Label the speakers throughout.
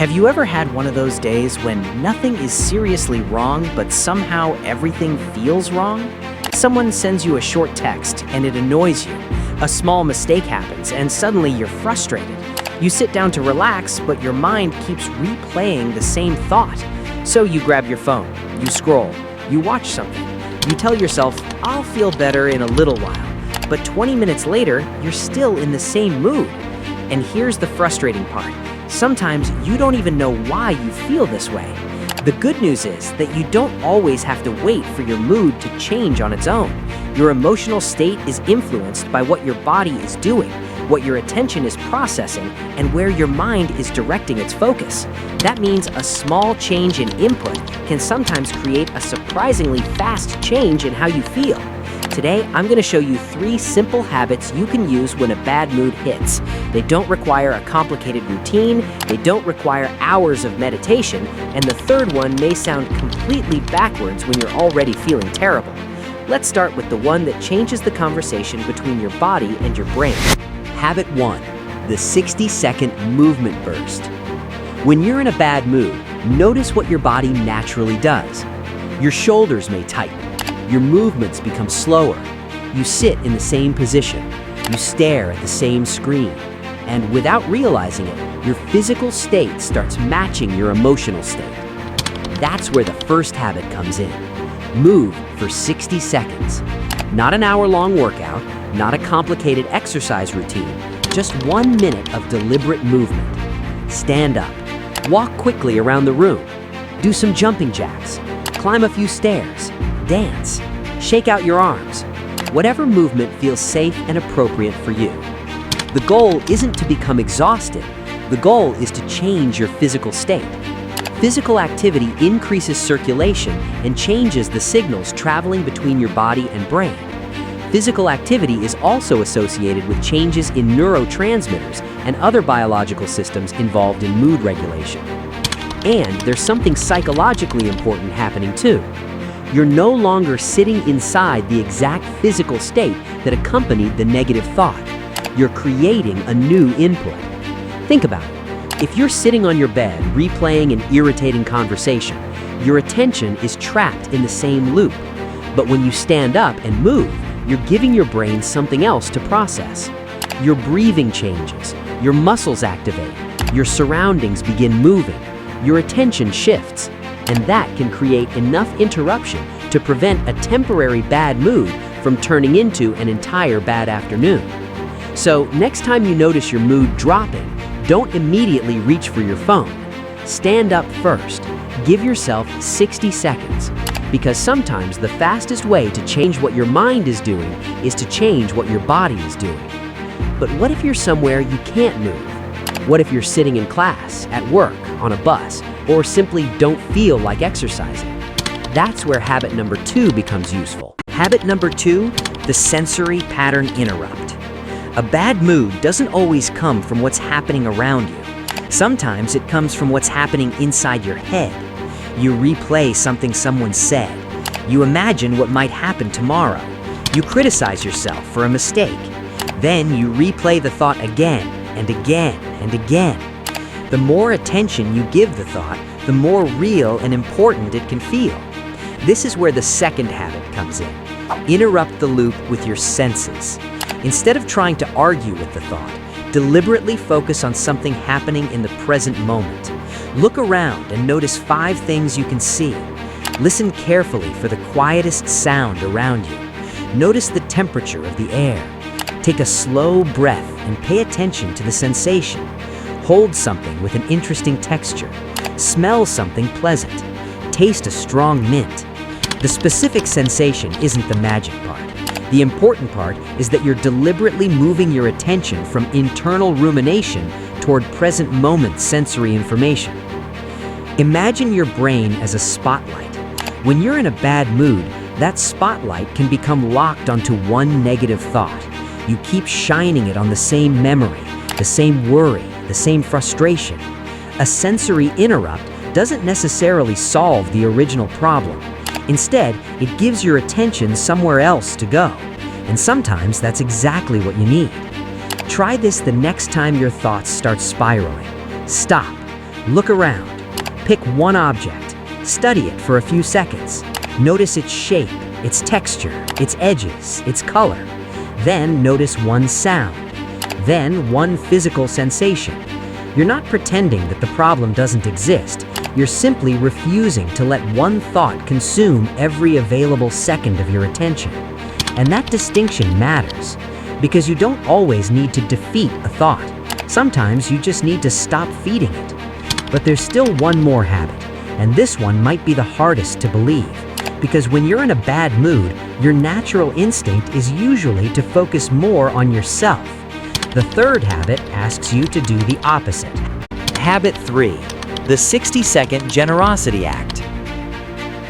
Speaker 1: Have you ever had one of those days when nothing is seriously wrong, but somehow everything feels wrong? Someone sends you a short text and it annoys you. A small mistake happens and suddenly you're frustrated. You sit down to relax, but your mind keeps replaying the same thought. So you grab your phone, you scroll, you watch something. You tell yourself, I'll feel better in a little while. But 20 minutes later, you're still in the same mood. And here's the frustrating part. Sometimes you don't even know why you feel this way. The good news is that you don't always have to wait for your mood to change on its own. Your emotional state is influenced by what your body is doing, what your attention is processing, and where your mind is directing its focus. That means a small change in input can sometimes create a surprisingly fast change in how you feel. Today, I'm going to show you 3 simple habits you can use when a bad mood hits. They don't require a complicated routine, they don't require hours of meditation, and the third one may sound completely backwards when you're already feeling terrible. Let's start with the one that changes the conversation between your body and your brain.
Speaker 2: Habit 1. The 60-second movement burst. When you're in a bad mood, notice what your body naturally does. Your shoulders may tighten. Your movements become slower. You sit in the same position. You stare at the same screen. And without realizing it, your physical state starts matching your emotional state. That's where the first habit comes in. Move for 60 seconds. Not an hour-long workout, not a complicated exercise routine, just 1 minute of deliberate movement. Stand up. Walk quickly around the room. Do some jumping jacks. Climb a few stairs. Dance. Shake out your arms. Whatever movement feels safe and appropriate for you. The goal isn't to become exhausted. The goal is to change your physical state. Physical activity increases circulation and changes the signals traveling between your body and brain. Physical activity is also associated with changes in neurotransmitters and other biological systems involved in mood regulation. And there's something psychologically important happening too. You're no longer sitting inside the exact physical state that accompanied the negative thought. You're creating a new input. Think about it. If you're sitting on your bed replaying an irritating conversation, your attention is trapped in the same loop. But when you stand up and move, you're giving your brain something else to process. Your breathing changes, your muscles activate, your surroundings begin moving, your attention shifts. And that can create enough interruption to prevent a temporary bad mood from turning into an entire bad afternoon. So next time you notice your mood dropping, don't immediately reach for your phone. Stand up first. Give yourself 60 seconds. Because sometimes the fastest way to change what your mind is doing is to change what your body is doing. But what if you're somewhere you can't move? What if you're sitting in class, at work, on a bus, or simply don't feel like exercising? That's where habit number 2 becomes useful. Habit number 2, the sensory pattern interrupt. A bad mood doesn't always come from what's happening around you. Sometimes it comes from what's happening inside your head. You replay something someone said. You imagine what might happen tomorrow. You criticize yourself for a mistake. Then you replay the thought again and again and again. The more attention you give the thought, the more real and important it can feel. This is where the second habit comes in. Interrupt the loop with your senses. Instead of trying to argue with the thought, deliberately focus on something happening in the present moment. Look around and notice 5 things you can see. Listen carefully for the quietest sound around you. Notice the temperature of the air. Take a slow breath and pay attention to the sensation. Hold something with an interesting texture. Smell something pleasant. Taste a strong mint. The specific sensation isn't the magic part. The important part is that you're deliberately moving your attention from internal rumination toward present moment sensory information. Imagine your brain as a spotlight. When you're in a bad mood, that spotlight can become locked onto one negative thought. You keep shining it on the same memory, the same worry, the same frustration. A sensory interrupt doesn't necessarily solve the original problem. Instead, it gives your attention somewhere else to go. And sometimes that's exactly what you need. Try this the next time your thoughts start spiraling. Stop. Look around. Pick one object. Study it for a few seconds. Notice its shape, its texture, its edges, its color. Then notice one sound. Then one physical sensation. You're not pretending that the problem doesn't exist. You're simply refusing to let one thought consume every available second of your attention. And that distinction matters, because you don't always need to defeat a thought. Sometimes you just need to stop feeding it. But there's still one more habit, and this one might be the hardest to believe, because when you're in a bad mood, your natural instinct is usually to focus more on yourself. The third habit asks you to do the opposite.
Speaker 3: Habit 3. The 60-second generosity act.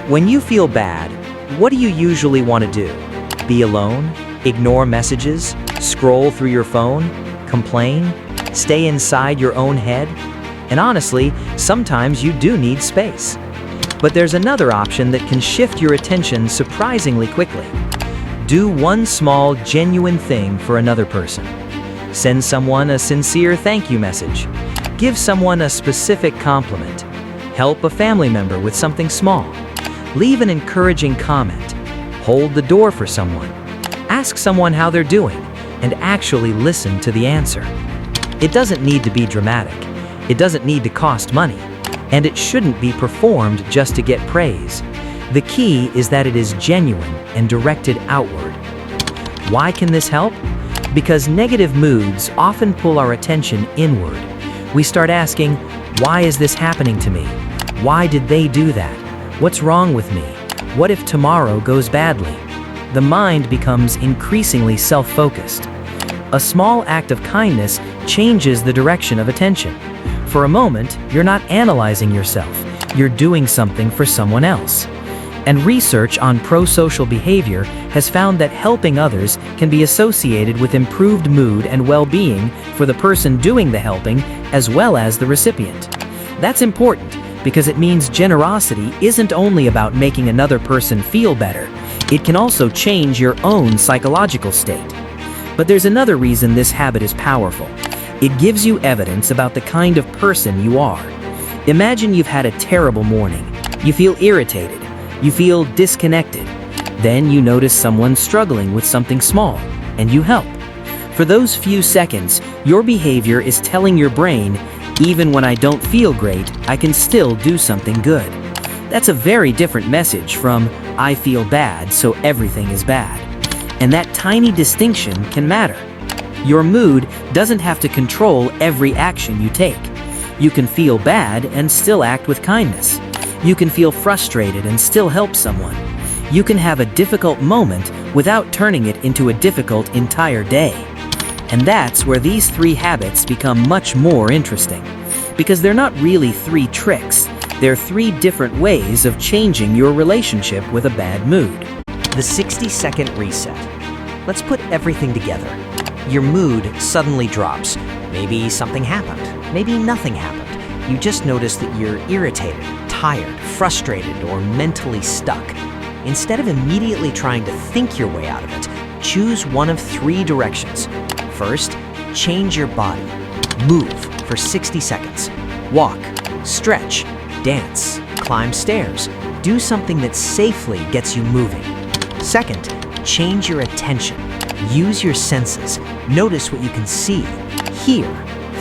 Speaker 3: When you feel bad, what do you usually want to do? Be alone? Ignore messages? Scroll through your phone? Complain? Stay inside your own head? And honestly, sometimes you do need space. But there's another option that can shift your attention surprisingly quickly. Do one small, genuine thing for another person. Send someone a sincere thank you message. Give someone a specific compliment. Help a family member with something small. Leave an encouraging comment. Hold the door for someone. Ask someone how they're doing, and actually listen to the answer. It doesn't need to be dramatic. It doesn't need to cost money. And it shouldn't be performed just to get praise. The key is that it is genuine and directed outward. Why can this help? Because negative moods often pull our attention inward. We start asking, why is this happening to me? Why did they do that? What's wrong with me? What if tomorrow goes badly? The mind becomes increasingly self-focused. A small act of kindness changes the direction of attention. For a moment, you're not analyzing yourself. You're doing something for someone else. And research on pro-social behavior has found that helping others can be associated with improved mood and well-being for the person doing the helping as well as the recipient. That's important because it means generosity isn't only about making another person feel better. It can also change your own psychological state. But there's another reason this habit is powerful. It gives you evidence about the kind of person you are. Imagine you've had a terrible morning. You feel irritated. You feel disconnected. Then you notice someone struggling with something small, and you help. For those few seconds, your behavior is telling your brain, even when I don't feel great, I can still do something good. That's a very different message from, I feel bad, so everything is bad. And that tiny distinction can matter. Your mood doesn't have to control every action you take. You can feel bad and still act with kindness. You can feel frustrated and still help someone. You can have a difficult moment without turning it into a difficult entire day. And that's where these 3 habits become much more interesting. Because they're not really 3 tricks. They're 3 different ways of changing your relationship with a bad mood.
Speaker 1: The 60-second reset. Let's put everything together. Your mood suddenly drops. Maybe something happened. Maybe nothing happened. You just notice that you're irritated, tired, frustrated, or mentally stuck. Instead of immediately trying to think your way out of it, choose one of 3 directions. First, change your body. Move for 60 seconds. Walk, stretch, dance, climb stairs. Do something that safely gets you moving. Second, change your attention. Use your senses. Notice what you can see, hear,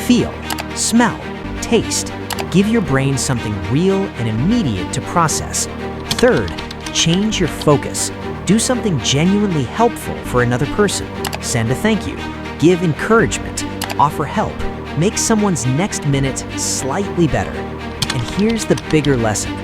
Speaker 1: feel, smell, taste. Give your brain something real and immediate to process. Third, change your focus. Do something genuinely helpful for another person. Send a thank you. Give encouragement. Offer help. Make someone's next minute slightly better. And here's the bigger lesson.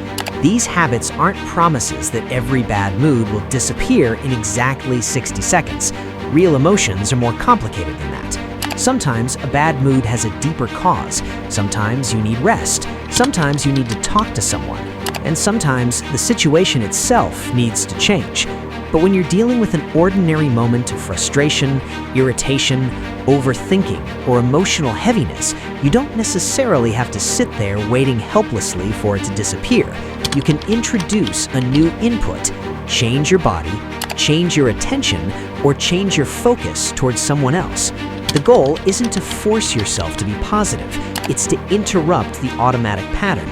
Speaker 1: These habits aren't promises that every bad mood will disappear in exactly 60 seconds. Real emotions are more complicated than that. Sometimes a bad mood has a deeper cause. Sometimes you need rest. Sometimes you need to talk to someone. And sometimes the situation itself needs to change. But when you're dealing with an ordinary moment of frustration, irritation, overthinking, or emotional heaviness, you don't necessarily have to sit there waiting helplessly for it to disappear. You can introduce a new input, change your body, change your attention, or change your focus towards someone else.
Speaker 2: The goal isn't to force yourself to be positive, it's to interrupt the automatic pattern.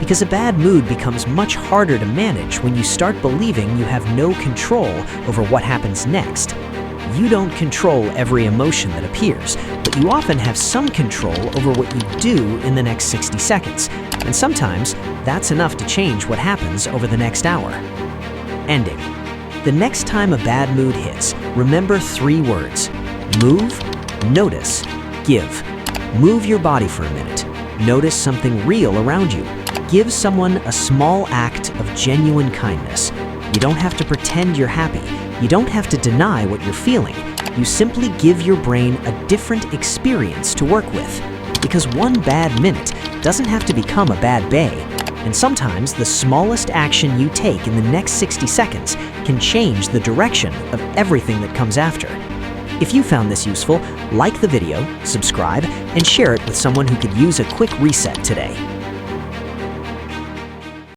Speaker 2: Because a bad mood becomes much harder to manage when you start believing you have no control over what happens next. You don't control every emotion that appears, but you often have some control over what you do in the next 60 seconds. And sometimes, that's enough to change what happens over the next hour. Ending. The next time a bad mood hits, remember 3 words: move, notice, give. Move your body for a minute. Notice something real around you. Give someone a small act of genuine kindness. You don't have to pretend you're happy. You don't have to deny what you're feeling. You simply give your brain a different experience to work with. Because one bad minute doesn't have to become a bad day. And sometimes the smallest action you take in the next 60 seconds can change the direction of everything that comes after. If you found this useful, like the video, subscribe, and share it with someone who could use a quick reset today.